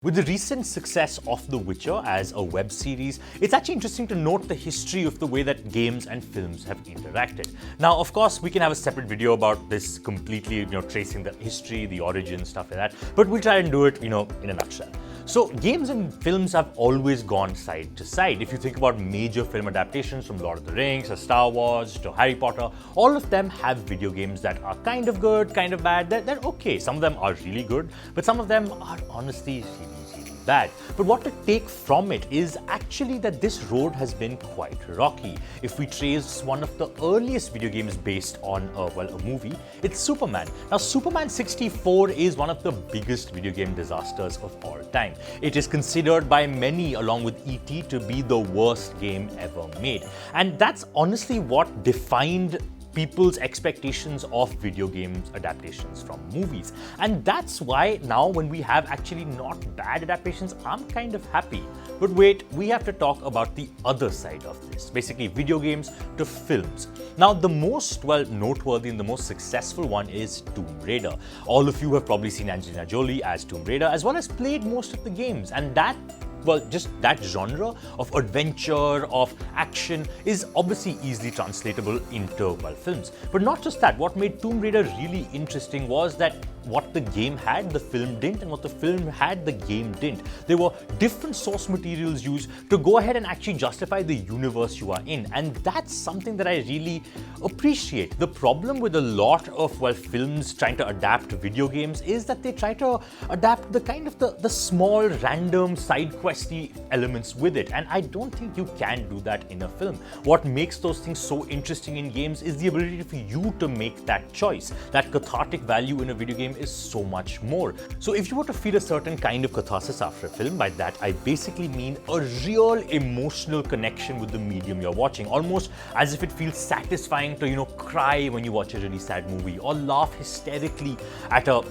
With the recent success of The Witcher as a web series, it's actually interesting to note the history of the way that games and films have interacted. Now, of course, we can have a separate video about this completely, tracing the history, the origin, stuff like that, but we'll try and do it, in a nutshell. So, games and films have always gone side to side. If you think about major film adaptations from Lord of the Rings to Star Wars to Harry Potter, all of them have video games that are kind of good, kind of bad. They're okay. Some of them are really good, but some of them are honestly really bad. But what to take from it is actually that this road has been quite rocky. If we trace one of the earliest video games based on a movie, it's Superman. Now, Superman 64 is one of the biggest video game disasters of all time. It is considered by many, along with E.T., to be the worst game ever made. And that's honestly what defined people's expectations of video games adaptations from movies. And that's why now when we have actually not bad adaptations, I'm kind of happy. But wait, we have to talk about the other side of this, basically video games to films. Now, the most noteworthy and the most successful one is Tomb Raider. All of you have probably seen Angelina Jolie as Tomb Raider, as well as played most of the games, and just that genre of adventure, of action is obviously easily translatable into, films. But not just that, what made Tomb Raider really interesting was that what the game had, the film didn't, and what the film had, the game didn't. There were different source materials used to go ahead and actually justify the universe you are in, and that's something that I really appreciate. The problem with a lot of, films trying to adapt video games is that they try to adapt the kind of the small, random, side questy elements with it, and I don't think you can do that in a film. What makes those things so interesting in games is the ability for you to make that choice. That cathartic value in a video game is so much more. So if you were to feel a certain kind of catharsis after a film, by that I basically mean a real emotional connection with the medium you're watching, almost as if it feels satisfying to cry when you watch a really sad movie or laugh hysterically at a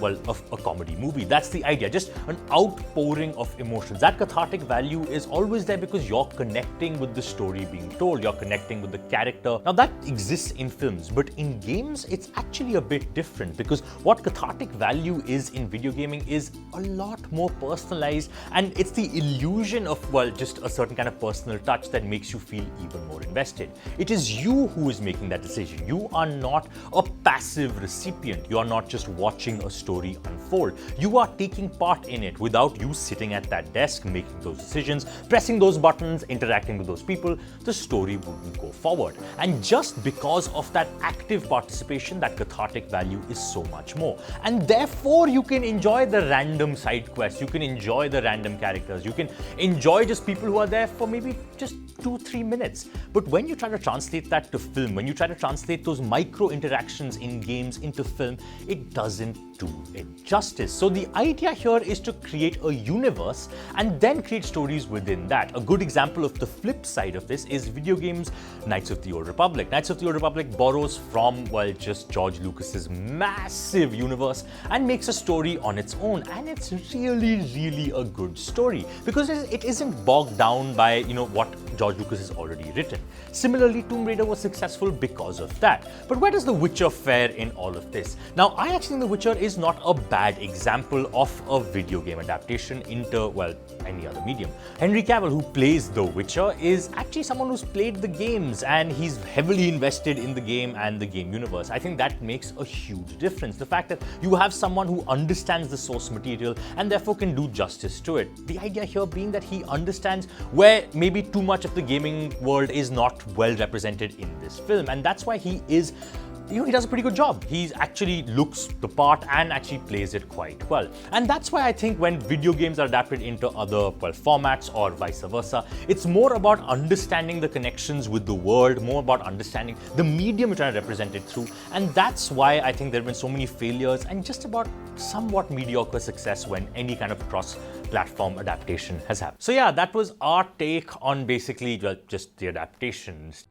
comedy movie. That's the idea, just an outpouring of emotions. That cathartic value is always there because you're connecting with the story being told, you're connecting with the character. Now, that exists in films, but in games it's actually a bit different, because what cathartic value is in video gaming is a lot more personalized, and it's the illusion of just a certain kind of personal touch that makes you feel even more invested. It is you who is making that decision. You are not a passive recipient. You are not just watching a story unfold. You are taking part in it. Without you sitting at that desk making those decisions, pressing those buttons, interacting with those people, the story wouldn't go forward. And just because of that active participation, that cathartic value is so much more. And therefore, you can enjoy the random side quests, you can enjoy the random characters, you can enjoy just people who are there for maybe just 2-3 minutes. But when you try to translate that to film, when you try to translate those micro interactions in games into film, it doesn't do it justice. So the idea here is to create a universe and then create stories within that. A good example of the flip side of this is video games Knights of the Old Republic. Knights of the Old Republic borrows from, just George Lucas's massive universe and makes a story on its own, and it's really a good story because it isn't bogged down by what George Lucas has already written. Similarly, Tomb Raider was successful because of that. But where does The Witcher fare in all of this? Now, I actually think The Witcher is not a bad example of a video game adaptation into, any other medium. Henry Cavill, who plays The Witcher, is actually someone who's played the games, and he's heavily invested in the game and the game universe. I think that makes a huge difference. The fact that you have someone who understands the source material and therefore can do justice to it. The idea here being that he understands where maybe too much of the gaming world is not well represented in this film, and that's why he is he does a pretty good job. He actually looks the part and actually plays it quite well. And that's why I think when video games are adapted into other formats or vice versa, it's more about understanding the connections with the world, more about understanding the medium you're trying to represent it through. And that's why I think there have been so many failures and just about somewhat mediocre success when any kind of cross-platform adaptation has happened. So yeah, that was our take on basically just the adaptations.